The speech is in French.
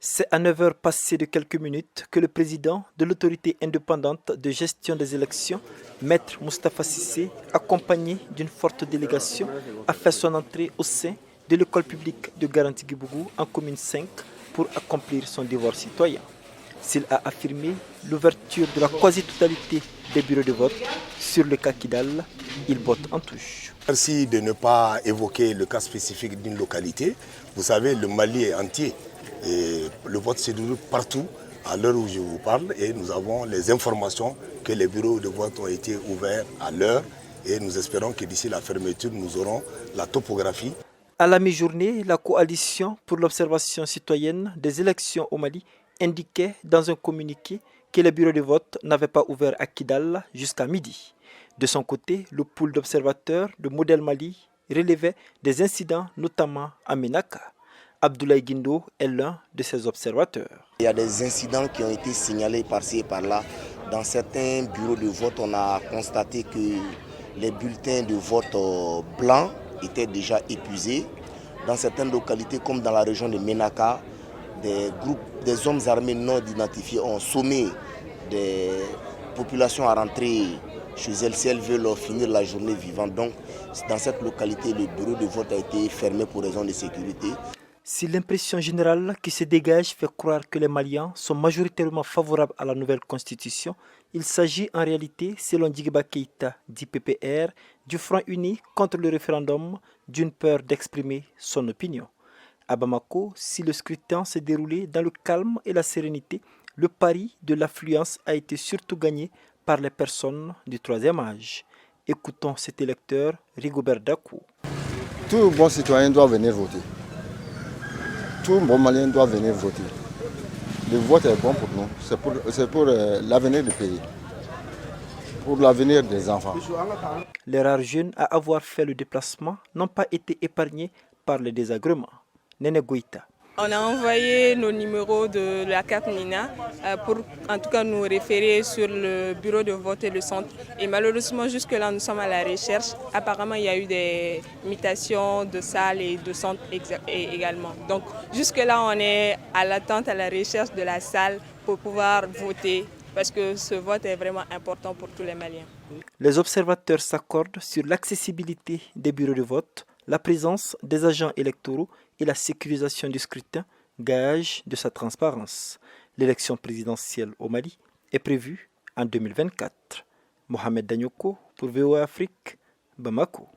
C'est à 9 heures passées de quelques minutes que le président de l'autorité indépendante de gestion des élections, Maître Moustapha Cissé, accompagné d'une forte délégation, a fait son entrée au sein de l'école publique de Garanti-Gibougou en commune 5 pour accomplir son devoir citoyen. S'il a affirmé l'ouverture de la quasi-totalité des bureaux de vote sur le cas Kidal, il botte en touche. Merci de ne pas évoquer le cas spécifique d'une localité. Vous savez, le Mali est entier. Et le vote se déroule partout à l'heure où je vous parle et nous avons les informations que les bureaux de vote ont été ouverts à l'heure et nous espérons que d'ici la fermeture, nous aurons la topographie. À la mi-journée, la coalition pour l'observation citoyenne des élections au Mali indiquait dans un communiqué que les bureaux de vote n'avaient pas ouvert à Kidal jusqu'à midi. De son côté, le pool d'observateurs de Modèle Mali relevait des incidents, notamment à Menaka. Abdoulaye Guindo est l'un de ces observateurs. Il y a des incidents qui ont été signalés par-ci et par-là. Dans certains bureaux de vote, on a constaté que les bulletins de vote blancs étaient déjà épuisés. Dans certaines localités, comme dans la région de Menaka, des hommes armés non identifiés ont sommé des populations à rentrer chez elles si elles veulent finir la journée vivante. Donc, dans cette localité, le bureau de vote a été fermé pour raison de sécurité. Si l'impression générale qui se dégage fait croire que les Maliens sont majoritairement favorables à la nouvelle constitution, il s'agit en réalité, selon Djigiba Keïta du PPR, du Front uni contre le référendum, d'une peur d'exprimer son opinion. À Bamako, si le scrutin s'est déroulé dans le calme et la sérénité, le pari de l'affluence a été surtout gagné par les personnes du troisième âge. Écoutons cet électeur, Rigobert Dakou. Tout bon citoyen doit venir voter. Tout bon Malien doit venir voter. Le vote est bon pour nous, c'est pour l'avenir du pays, pour l'avenir des enfants. Les rares jeunes à avoir fait le déplacement n'ont pas été épargnés par les désagréments. Nene Goïta. On a envoyé nos numéros de la carte Nina pour en tout cas nous référer sur le bureau de vote et le centre. Et malheureusement jusque-là nous sommes à la recherche. Apparemment il y a eu des mutations de salles et de centres également. Donc jusque-là on est à l'attente, à la recherche de la salle pour pouvoir voter. Parce que ce vote est vraiment important pour tous les Maliens. Les observateurs s'accordent sur l'accessibilité des bureaux de vote, la présence des agents électoraux et la sécurisation du scrutin, gage de sa transparence. L'élection présidentielle au Mali est prévue en 2024. Mohamed Danyoko pour VOA Afrique, Bamako.